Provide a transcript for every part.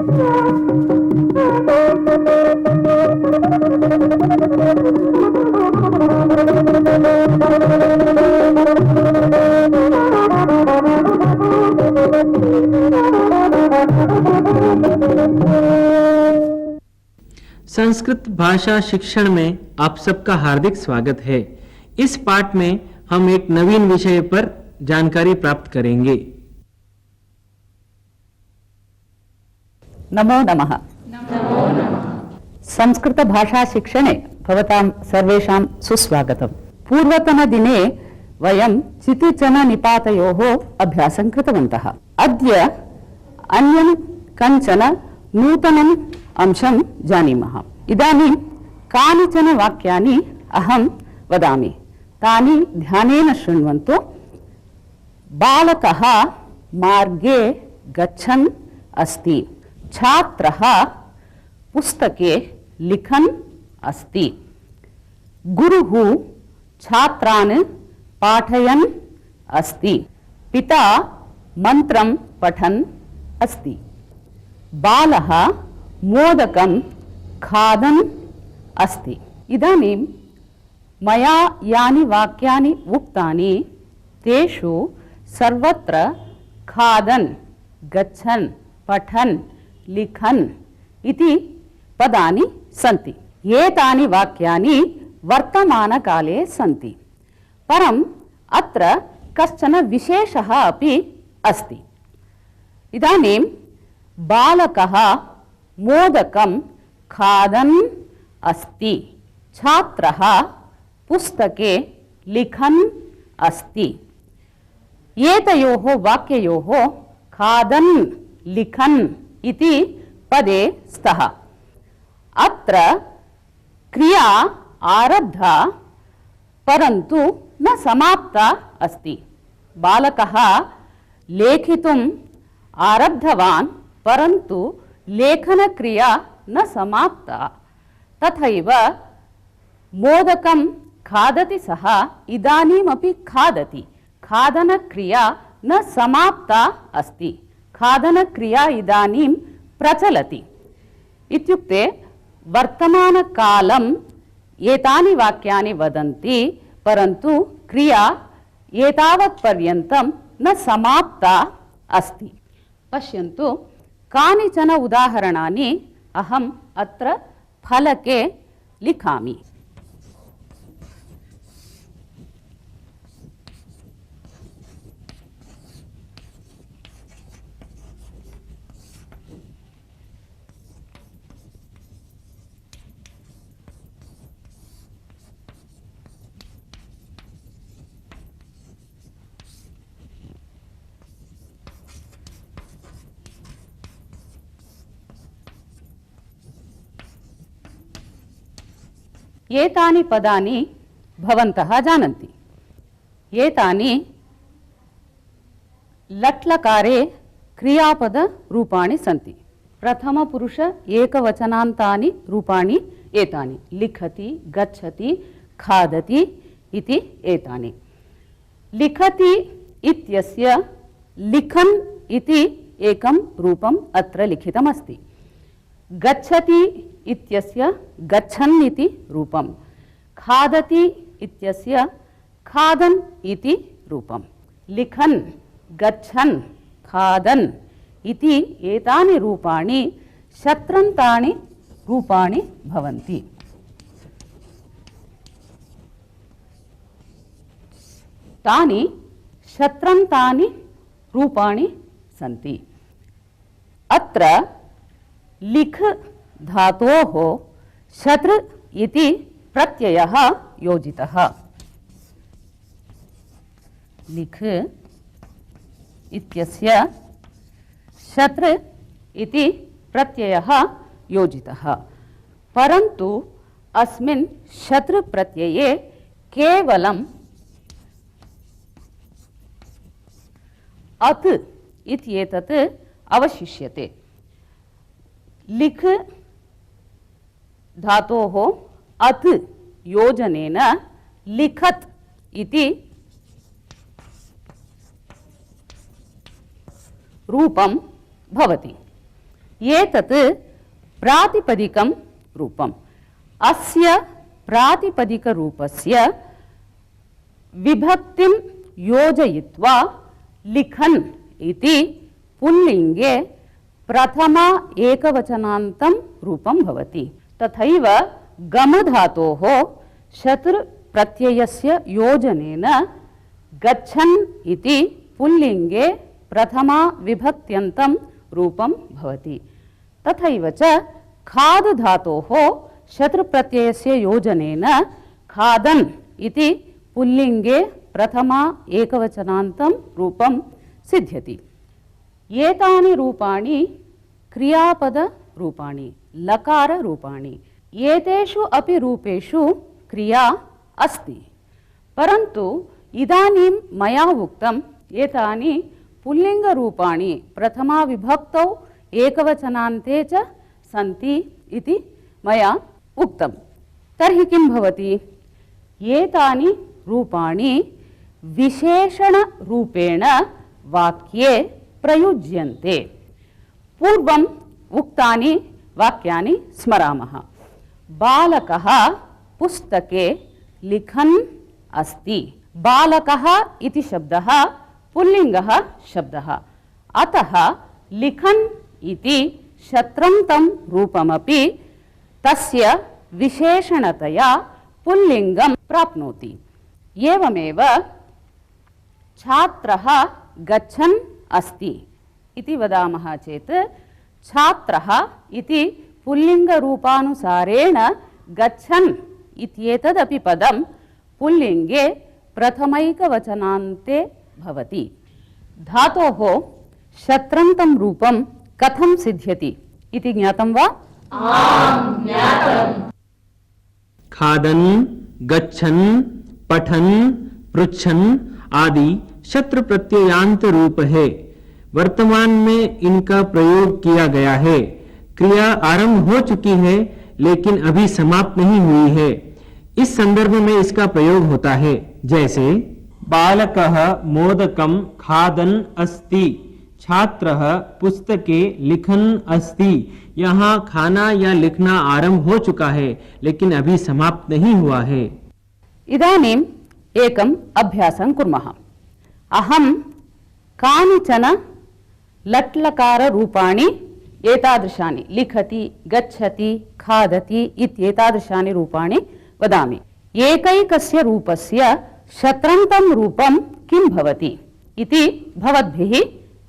संस्कृत भाषा शिक्षण में आप सबका हार्दिक स्वागत है। इस पाठ में हम एक नवीन विषय पर जानकारी प्राप्त करेंगे। नमो नमः। संस्कृत भाषा शिक्षणे भवतां सर्वेषां सुस्वागतम्। पूर्वतनदिने वयं चितिचन निपातयोः अभ्यासं कृतवन्तः। अद्य अन्यं कञ्चन नूतनम् अंशं जानीमः। इदानीं कानिचन वाक्यानि अहं वदामि, तानि ध्यानेन शृण्वन्तु। बालकः मार्गे गच्छन् अस्ति। छात्रः पुस्तके लिखन् अस्ति। गुरुः छात्रान् पाठयन् अस्ति। पिता मन्त्रं पठन् अस्ति। बालः मोदकं खादन् अस्ति। इदानीं मया यानि वाक्यानि उक्तानि तेषु सर्वत्र खादन्, गच्छन्, पठन्, लिखन् इति पदानि सन्ति। एतानि वाक्यानि वर्तमानकाले सन्ति, परम् अत्र कश्चन विशेषः अपि अस्ति। इदानीं बालकः मोदकं खादन् अस्ति। छात्रः पुस्तके लिखन् अस्ति। एतयोः वाक्ययोः खादन्, लिखन् इति पदे स्तः। अत्र क्रिया आरब्धा परन्तु न समाप्ता अस्ति। बालकः लेखितुम् आरब्धवान् परन्तु लेखनक्रिया न समाप्ता। तथैव मोदकं खादति सः इदानीमपि खादति। खादनक्रिया न समाप्ता अस्ति। खादनक्रिया इदानीं प्रचलति। इत्युक्ते वर्तमानकालम् एतानि वाक्यानि वदन्ति, परन्तु क्रिया एतावत्पर्यन्तं न समाप्ता अस्ति। पश्यन्तु, कानिचन उदाहरणानि अहम् अत्र फलके लिखामि। एतानि पदानि भवन्तः जानन्ति। एतानि लट्लकारे क्रियापदरूपाणि सन्ति। प्रथमपुरुष एकवचनान्तानि रूपाणि एतानि। लिखति, गच्छति, खादति इति एतानि। लिखति इत्यस्य लिखन् इति एकं रूपम् अत्र लिखितमस्ति। गच्छति इत्यस्य गच्छन् इति रूपम्। खादति इत्यस्य खादन् इति रूपम्। लिखन्, गच्छन्, खादन् इति एतानि रूपाणि शत्रन्तानि रूपाणि भवन्ति। तानि शत्रन्तानि रूपाणि सन्ति। अत्र लिख धातोः शत्र इति प्रत्ययः योजितः। लिख इत्यस्य शत्र इति प्रत्ययः योजितः, परन्तु अस्मिन् शत्र प्रत्यये केवलम् अत् इत्येतत् अवशिष्यते। लिख धातोः अत् योजनेन लिखत् इति रूपं भवति। एतत् प्रातिपदिकं रूपम्। अस्य प्रातिपदिकरूपस्य विभक्तिं योजयित्वा लिखन् इति पुल्लिङ्गे प्रथमा एकवचनान्तं रूपं भवति। तथैव गमधातोः शतृ प्रत्ययस्य योजनेन गच्छन् इति पुल्लिङ्गे प्रथमा विभक्त्यन्तं रूपं भवति। तथैव च खाद धातोः शतृ प्रत्ययस्य योजनेन खादन् इति पुल्लिङ्गे प्रथमा एकवचनान्तं रूपं सिद्ध्यति। एतानि रूपाणि क्रियापद रूपाणि, लकार रूपाणि। एतेषु अपि रूपेषु क्रिया अस्ति, परन्तु इदानीं मया उक्तम् एतानि पुल्लिङ्गरूपाणि प्रथमा विभक्तौ एकवचनान्ते च सन्ति इति मया उक्तं। तर्हि किं भवति? एतानि रूपाणि विशेषणरूपेण वाक्ये प्रयुज्यन्ते। पूर्वम् उक्तानि वाक्यानि स्मरामः। बालकः पुस्तके लिखन् अस्ति। बालकः इति शब्दः पुल्लिङ्गः शब्दः, अतः लिखन् इति शत्रन्तं रूपमपि तस्य विशेषणतया पुल्लिङ्गं प्राप्नोति। एवमेव छात्रः गच्छन् अस्ति इति वदामः चेत् छात्रः इति पुल्लिङ्गरूपानुसारेण गच्छन् इत्येतदपि पदं पुल्लिङ्गे प्रथमैकवचनान्ते भवति। धातोः शत्रन्तं रूपं कथं सिद्ध्यति इति ज्ञातं वा? आम्, ज्ञातम्। खादन्, गच्छन्, पठन्, पृच्छन् आदि शत्रु प्रत्ययांत रूप है। वर्तमान में इनका प्रयोग किया गया है। क्रिया आरंभ हो चुकी है लेकिन अभी समाप्त नहीं हुई है। इस संदर्भ में इसका प्रयोग होता है, जैसे बालकः मोदकं खादन् अस्ति, छात्रः पुस्तके लिखन् अस्ति। यहाँ खाना या लिखना आरंभ हो चुका है लेकिन अभी समाप्त नहीं हुआ है। इदानीम् एकम् अभ्यासं कुर्मः। अहं कानिचन लट्लकाररूपाणि एतादृशानि लिखति, गच्छति, खादति इत्येतादृशानि रूपाणि वदामि। एकैकस्य रूपस्य शत्रन्तं रूपं किं भवति इति भवद्भिः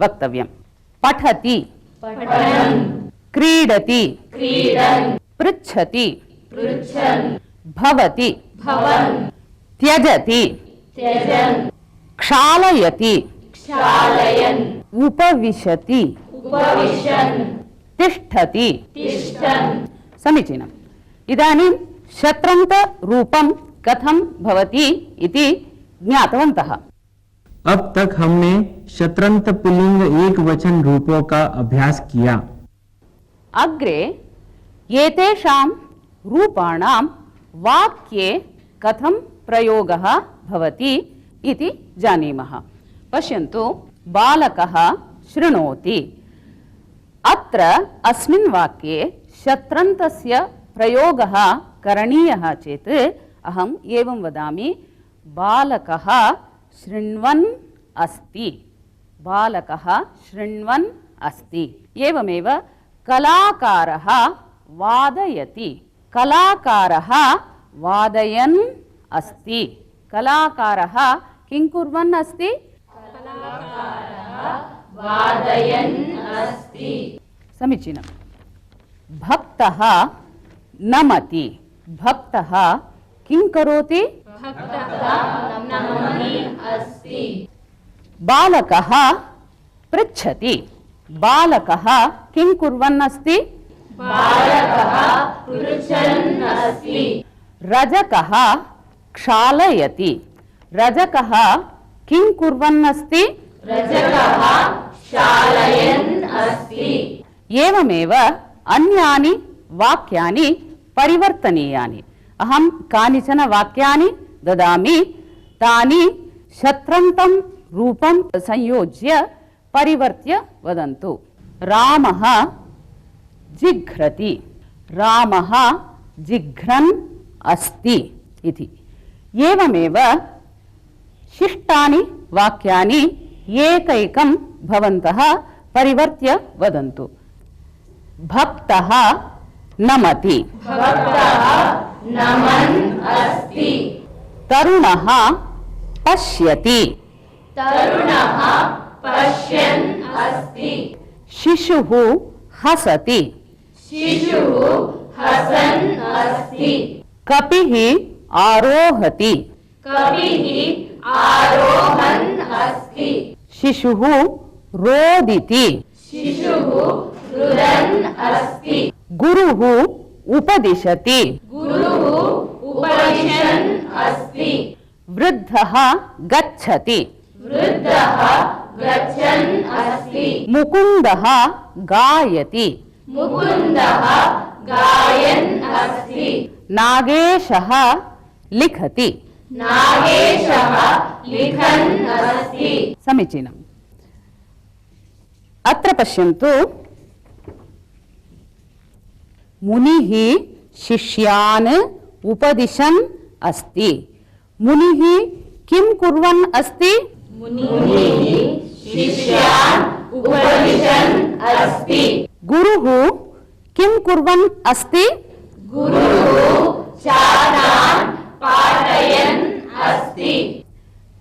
वक्तव्यम्। पठति, पठन्, क्रीडति, क्रीडन्, पृच्छति, पृच्छन्, भवति, भवन्, त्यजति, त्यजन्, क्षालयति, क्षालयन्, उपविशति, उपविशन्, तिष्ठति। तिष्ठन्। समीचीनम्। इदानीं शत्रन्तरूपं कथं भवति इति ज्ञातवन्तः। अब तक हमने शत्रंत पुल्लिंग एक वचन रूपों का अभ्यास किया। अग्रे एतेषां रूपाणां वाक्ये कथं प्रयोगः भवति इति जानीमः। पश्यन्तु, बालकः शृणोति। अत्र अस्मिन् वाक्ये शत्रन्तस्य प्रयोगः करणीयः चेत् अहम् एवं वदामि, बालकः शृण्वन् अस्ति। बालकः शृण्वन् अस्ति। एवमेव कलाकारः वादयति। कलाकारः वादयन् अस्ति। कलाकारः किं कुर्वन् अस्ति? वादयन् अस्ति। समीचीनम्। भक्तः नमति। भक्तः किं करोति? नमति अस्ति। बालकः पृच्छति। बालकः किं कुर्वन् अस्ति? बालकः पृच्छन् अस्ति। रजकः क्षालयति। रजकः किं कुर्वन् अस्ति? रजकः क्षालयन् अस्ति। एवमेव अन्यानि वाक्यानि परिवर्तनीयानि। अहं कानिचन वाक्यानि ददामि, तानि शत्रन्तं रूपं संयोज्य परिवर्त्य वदन्तु। रामः जिघ्रति, रामः जिघ्रन् अस्ति इति। एवमेव शिष्टानि वाक्यानि एकैकं भवन्तः परिवर्त्य वदन्तु। भक्तः नमति, भक्तः नमन् अस्ति, तरुणः पश्यति, तरुणः पश्यन् अस्ति, शिशुः हसति, शिशुः हसन् अस्ति, कपिः आरोहति, कपिः आरोहन् अस्ति, शिशुः रोदिति, शिशुः रुदन् अस्ति, गुरुः उपदिशति, गुरुः उपदिशन् अस्ति, वृद्धः गच्छति, वृद्धः गच्छन् अस्ति, मुकुन्दः गायति, मुकुन्दः गायन् अस्ति, नागेशः लिखति। नागेशः लिखन् अस्ति। समीचीनम्। अत्र पश्यन्तु, मुनिः शिष्यान् उपदिशन् अस्ति। मुनिः किं कुर्वन् अस्ति? मुनिः शिष्यान् उपदिशन् अस्ति। गुरुः किं कुर्वन् अस्ति? गुरुः छात्रान् पाठयन् अस्ति।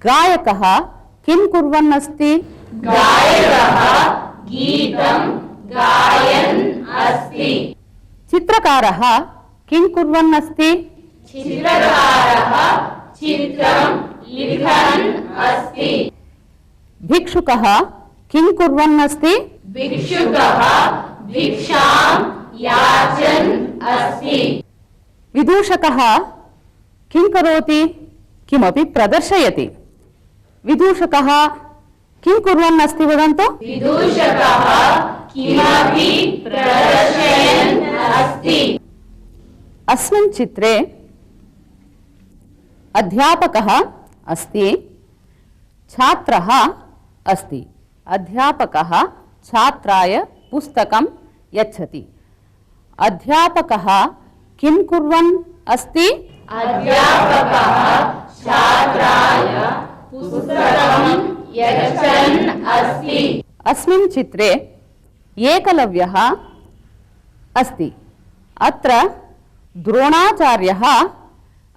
गायकः किं कुर्वन् अस्ति? गायकः गीतं गायन् अस्ति। चित्रकारः किं कुर्वन् अस्ति? चित्रकारः चित्रं लिखन् अस्ति। भिक्षुकः किं कुर्वन् अस्ति? भिक्षुकः भिक्षां याचन् अस्ति। विदूषकः किं करोति? किमपि प्रदर्शयति। विदूषकः किं कुर्वन् अस्ति वदन्तु? विदूषकः किमपि प्रदर्शयन् अस्ति। अस्मिन् चित्रे अध्यापकः अस्ति, छात्रः अस्ति। अध्यापकः छात्राय पुस्तकं यच्छति। अध्यापकः किं कुर्वन् अस्ति? अध्यापकः छात्राय पुस्तकं यच्छन् अस्ति। अस्मिन् चित्रे एकलव्यः अस्ति। अत्र द्रोणाचार्यः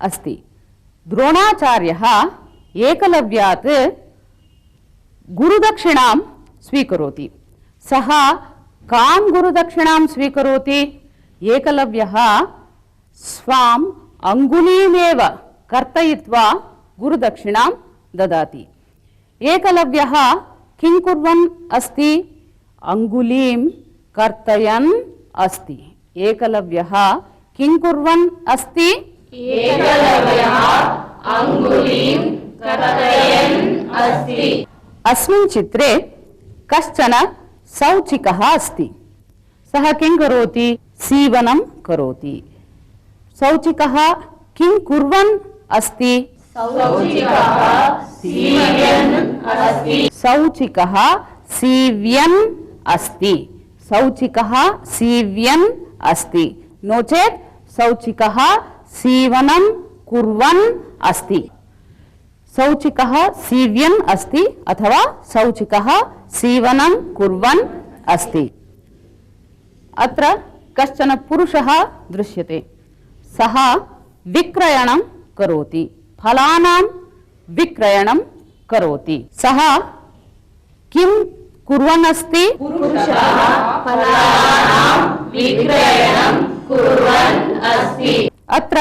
अस्ति। द्रोणाचार्यः एकलव्यात् गुरुदक्षिणां स्वीकरोति। सः कां गुरुदक्षिणां स्वीकरोति? एकलव्यः स्वाम् अङ्गुलीमेव कर्तयित्वा गुरुदक्षिणां ददाति। एकलव्यः किं कुर्वन् अस्ति? अङ्गुलीं कर्तयन् अस्ति। एकलव्यः किं कुर्वन् अस्ति? एकलव्यः अङ्गुलीं कर्तयन् अस्ति। अस्मिन् चित्रे कश्चन सौचिकः अस्ति। सः किं करोति? सीवनं करोति। सौचिकः किं कुर्वन् अस्ति? सौचिकः सीवयन् अस्ति। सौचिकः सीव्यन् अस्ति। सौचिकः सीव्यन् अस्ति। नो चेत् सौचिकः सीवनं कुर्वन् अस्ति। सौचिकः सीव्यन् अस्ति अथवा सौचिकः सीवनं कुर्वन् अस्ति। अत्र कश्चन पुरुषः दृश्यते। सः विक्रयणं करोति। फलानां विक्रयणं करोति। सः किं कुर्वन् अस्ति? पुरुषः फलानां विक्रयणं कुर्वन् अस्ति। अत्र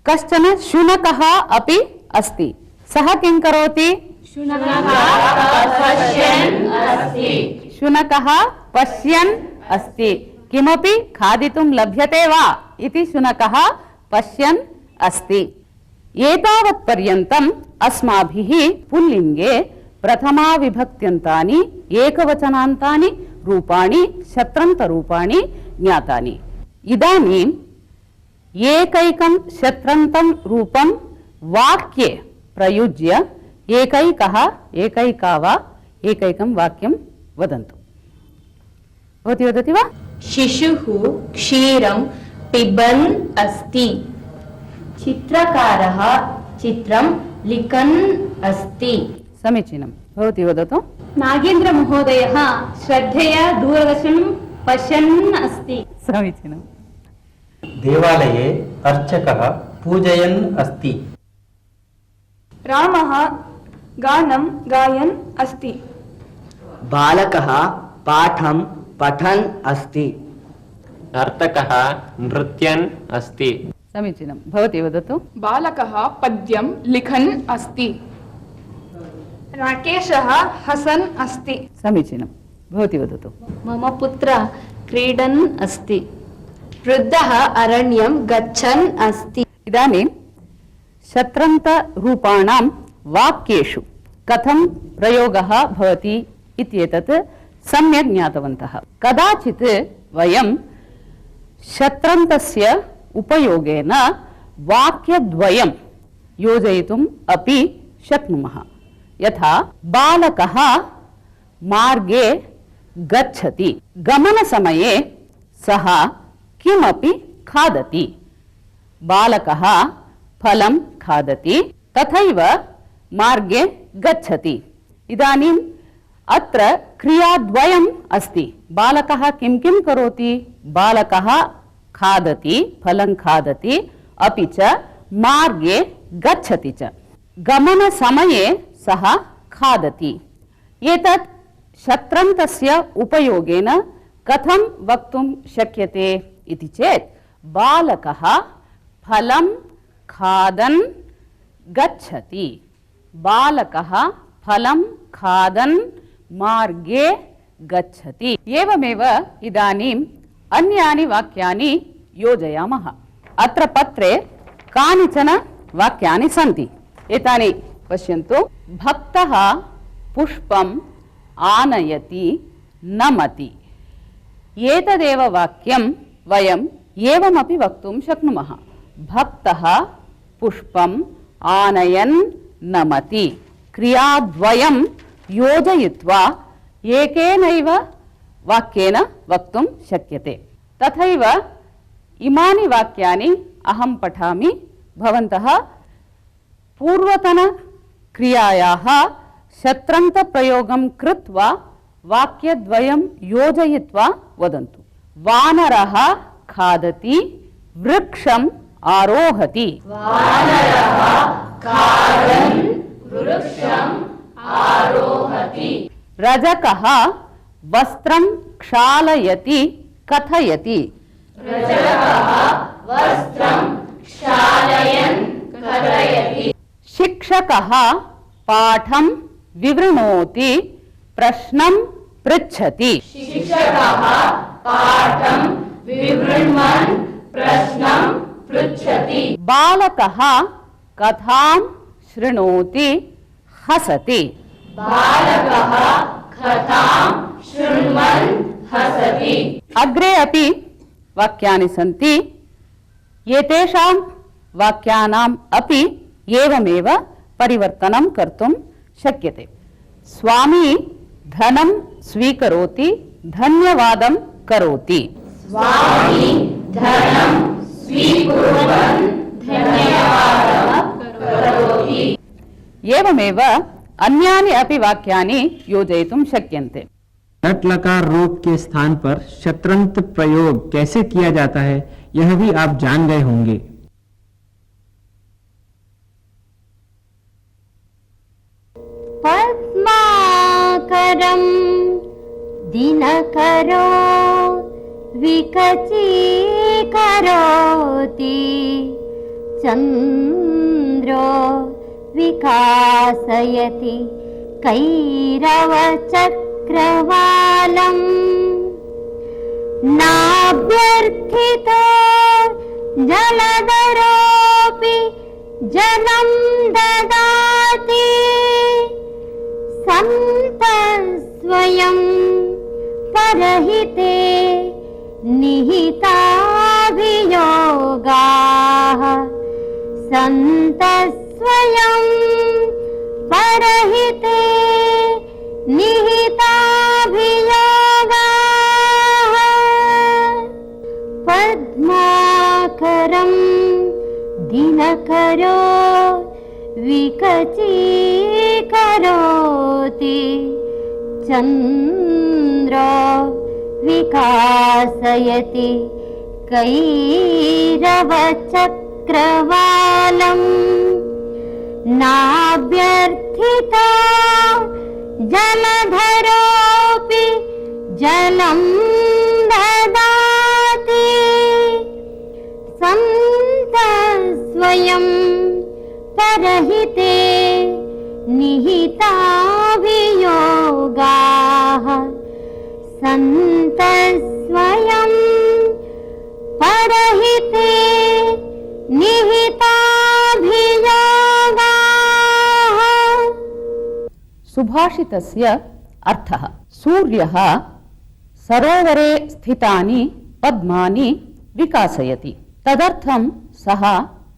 कश्चन शुनकः अपि अस्ति। सः किं करोति? शुनकः पश्यन् अस्ति। शुनकः पश्यन् अस्ति। किमपि खादितुं लभ्यते वा इति शुनकः पश्यन् अस्ति। एतावत् पर्यन्तम् अस्माभिः पुल्लिङ्गे प्रथमा विभक्त्यन्तानि, एकवचनान्तानि रूपाणि, शत्रन्तरूपाणि ज्ञातानि। इदानीम् एकैकं शत्रन्तं रूपं वाक्ये प्रयुज्य एकैकः, एकैका वा एकैकं वाक्यं वदन्तु। भवती वदति वा? शिशुः क्षीरं पिबन् अस्ति। चित्रकारः चित्रं लिखन् अस्ति। समीचीनं। भवती वदतु। नागेन्द्रमहोदयः श्रद्धया दूरदर्शनं पश्यन् अस्ति। समीचीनं। देवालये अर्चकः पूजयन् अस्ति। रामः गानं गायन् अस्ति। बालकः पाठं पठन् अस्ति। नर्तकः नृत्यन् अस्ति। समीचीनं। भवती वदतु। बालकः पद्यं लिखन् अस्ति। राकेशः हसन् अस्ति। समीचीनं। भवती वदतु। मम पुत्रः क्रीडन् अस्ति। वृद्धः अरण्यं गच्छन् अस्ति। इदानीं शत्रन्तरूपाणां वाक्येषु कथं प्रयोगः भवति इत्येतत् सम्यक् ज्ञातवन्तः। कदाचित् वयं शत्रन्तस्य उपयोगेन वाक्यद्वयं योजयितुम् अपि शक्नुमः। यथा बालकः मार्गे गच्छति। गमनसमये सः किमपि खादति। बालकः फलं खादति तथैव मार्गे गच्छति। इदानीम् अत्र क्रियाद्वयम् अस्ति। बालकः किं किं करोति? बालकः खादति, फलं खादति, अपि च मार्गे गच्छति च। गमनसमये सः खादति। एतत् शत्रन्तस्य उपयोगेन कथं वक्तुं शक्यते इति चेत् बालकः फलं खादन् गच्छति। बालकः फलं खादन् मार्गे गच्छति। एवमेव इदानीम् अन्यानि वाक्यानि योजयामः। अत्र पत्रे कानिचन वाक्यानि सन्ति। एतानि पश्यन्तु। भक्तः पुष्पम् आनयति नमति। एतदेव वाक्यं वयम् एवमपि वक्तुं शक्नुमः। भक्तः पुष्पम् आनयन् नमति। क्रियाद्वयं योजयित्वा एकेनैव वाक्येन वक्तुं शक्यते। तथैव इमानि वाक्यानि अहं पठामि। भवन्तः पूर्वतनक्रियायाः शत्रन्तप्रयोगं कृत्वा वाक्यद्वयं योजयित्वा वदन्तु। वानरः खादति, वृक्षम् आरोहति। वानरः खादन् वृक्षम् आरोहति। रजकः वस्त्रं क्षालयति, कथयति। रजकः वस्त्रं क्षालयन् कथयति। शिक्षकः पाठं विवृणोति, प्रश्नं पृच्छति। शिक्षकः पाठं विवृण्वन् प्रश्नं पृच्छति। बालकः कथां शृणोति, हसति। बालकः कथां शृण्वन् हसति। अग्रे अपि वाक्यानि सन्ति। एतेषां वाक्यानाम् अपि एवमेव परिवर्तनं कर्तुं शक्यते। स्वामी धनं स्वीकरोति, धन्यवादं करोति। स्वामी धनं स्वीकुर्वन् धन्यवादं करोति। एवमेव अन्यानि अपि वाक्यानि योजयितुं शक्यन्ते। लट लकार रूप के स्थान पर शत्रंत प्रयोग कैसे किया जाता है यह भी आप जान गए होंगे। पद्माकरं दिनकरो विकचीकरोति, चन्द्रो विकासयति कैरवचक्रवालम्। नाभ्यर्थितो जलधरोऽपि जलं ददाति, सन्तस्वयं परहिते निहिताभियोगाः। सन्तस्वयं परहिते निहिताभियोगाः। दिनकरो विकचीकरोति चन्द्रो विकासयति कैरवचक्रवालम् नाभ्यर्थिता जलधरोऽपि जलं ददाति सन्तस्वयं परहिते निहिताभियोगाः सन्तस्वयं परहिते निहिताभियोगाः। सुभाषितस्य अर्थः सूर्यः सरोवरे स्थितानि पद्मानि विकासयति, तदर्थं सः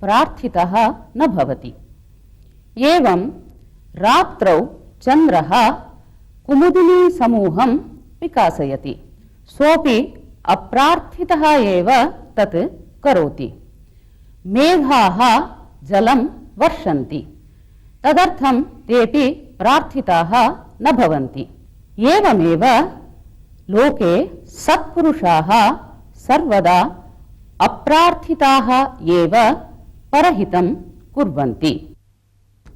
प्रार्थितः न भवति। एवं रात्रौ चन्द्रः कुमुदिनी समूहं विकासयति, सोऽपि अप्रार्थितः एव तत् करोति। मेघाः जलं वर्षन्ति, तदर्थं तेऽपि प्रार्थिताः न भवन्ति। एवमेव लोके सत्पुरुषाः सर्वदा अप्रार्थिताः एव परहितं कुर्वन्ति।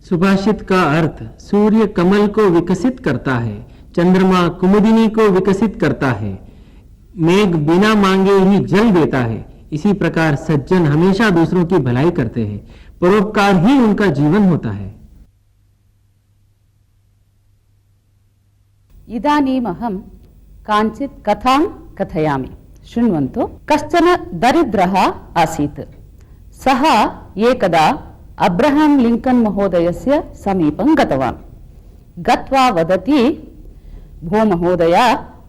सुभाषित का अर्थ सूर्य कमल को विकसित करता है, चंद्रमा कुमुदिनी को विकसित करता है, मेघ बिना मांगे ही जल देता है। इसी प्रकार सज्जन हमेशा दूसरों की भलाई करते हैं, परोपकार ही उनका जीवन होता है। इदानीमहं काञ्चित् कथां कथयामि, शृण्वन्तु। कश्चन दरिद्रः आसीत्। सः एकदा अब्रहां लिंकन् महोदयस्य समीपं गतवान्। गत्वा वदति, भो महोदय,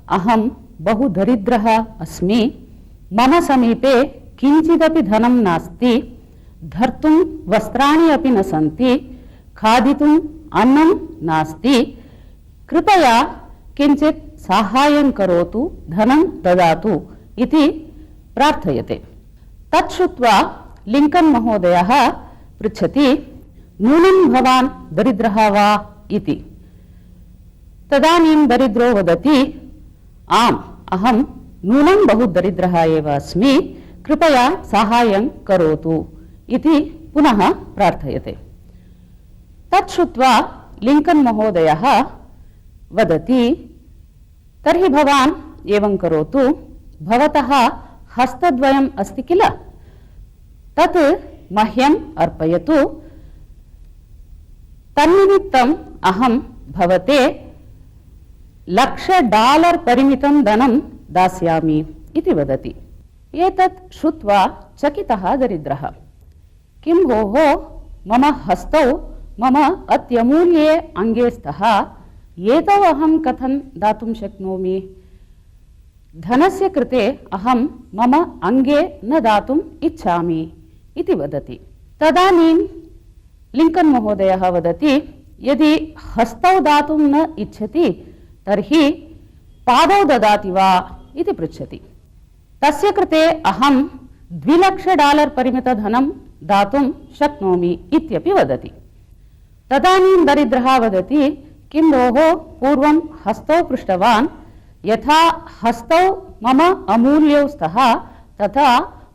अहं बहु दरिद्रः अस्मि, मम समीपे किञ्चिदपि धनं नास्ति, धर्तुं वस्त्राणि अपि न सन्ति, खादितुम् अन्नं नास्ति, कृपया किञ्चित् साहाय्यं करोतु, धनं ददातु इति प्रार्थयते। तत् श्रुत्वा लिंकन् महोदयः पृच्छति, नूनं भवान् दरिद्रः वा इति। तदानीं दरिद्रो वदति, आम्, अहं नूनं बहु दरिद्रः एव अस्मि, कृपया साहाय्यं करोतु इति पुनः प्रार्थयते। तत् श्रुत्वा लिंकन् महोदयः वदति, तर्हि भवान् एवं करोतु, भवतः हस्तद्वयम् अस्ति किल, तत् मह्यम् अर्पयतु, तन्निमित्तम् अहं भवते $1,00,000 परिमितं धनं दास्यामि इति वदति। एतत् श्रुत्वा चकितः दरिद्रः, किं भोः, मम हस्तौ मम अत्यमूल्ये अङ्गे स्तः, एतौ अहं कथं दातुं शक्नोमि? धनस्य कृते अहं मम अङ्गे न दातुम् इच्छामि इति वदति। तदानीं लिंकन् महोदयः वदति, यदि हस्तौ दातुं न इच्छति तर्हि पादौ ददाति वा इति पृच्छति। तस्य कृते अहं $2,00,000 परिमितधनं दातुं शक्नोमि इत्यपि वदति। तदानीं दरिद्रः वदति, किं भोः, पूर्वं हस्तौ पृष्टवान्, यथा हस्तौ मम अमूल्यौ स्तः तथा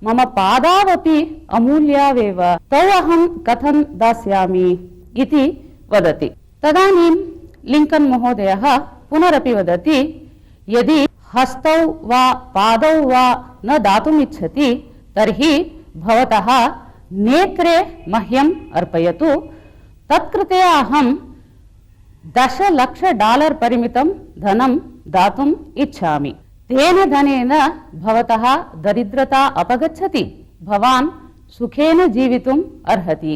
मम पादावपि अमूल्यावेव, तौ अहं कथं दास्यामि इति वदति। तदानीं लिंकन् महोदयः पुनरपि वदति, यदि हस्तौ वा पादौ वा न दातुम् इच्छति तर्हि भवतः नेत्रे मह्यम् अर्पयतु, तत्कृते अहं $10,00,000 परिमितं धनं दातुम् इच्छामि। तेन धनेन भवतः दरिद्रता अपगच्छति, भवान् सुखेन जीवितुम् अर्हति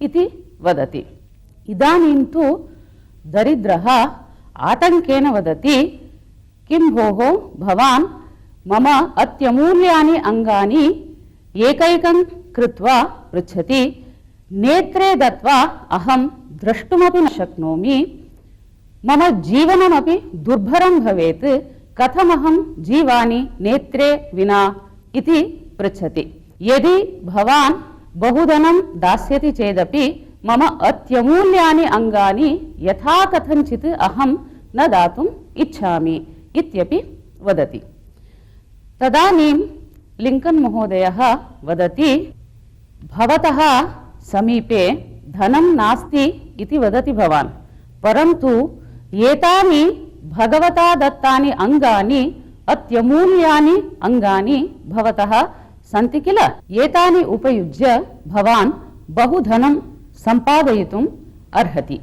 इति वदति। इदानीं तु दरिद्रः आतङ्केन वदति, किं भोः, भवान् मम अत्यमूल्यानि अङ्गानि एकैकं कृत्वा पृच्छति, नेत्रे दत्वा अहं द्रष्टुमपि न शक्नोमि, मम जीवनमपि दुर्भरं भवेत्, कथमहं जीवानि नेत्रे विना इति पृच्छति। यदि भवान् बहुधनं दास्यति चेदपि मम अत्यमूल्यानि अङ्गानि यथा कथञ्चित् अहं न दातुम् इच्छामि इत्यपि वदति। तदानीं लिङ्कन् महोदयः वदति, भवतः समीपे धनं नास्ति इति वदति भवान्, परन्तु एतानि भगवता दत्तानि अङ्गानि अत्यमूल्यानि अङ्गानि भवतः सन्ति किल, एतानि उपयुज्य भवान् बहुधनं सम्पादयितुम् अर्हति।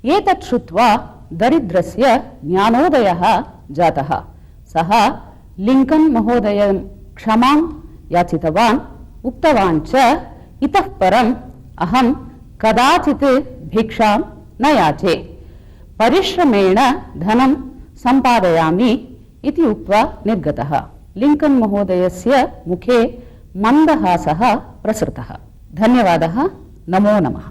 एतत् श्रुत्वा दरिद्रस्य ज्ञानोदयः जातः। सः लिङ्कन् महोदयं क्षमां याचितवान्, उक्तवान् च, इतः परम् अहं कदाचित् भिक्षां न याचे, परिश्रमेण धनं सम्पादयामि इति उक्त्वा निर्गतः। लिङ्कन् महोदयस्य मुखे मन्दहासः प्रसृतः। धन्यवादः। नमो नमः।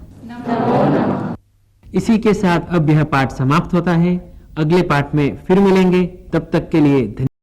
इसी के साथ अब यह पाठ समाप्त होता है। अगले पाठ में फिर मिलेंगे, तब तक के लिए धन्यवाद।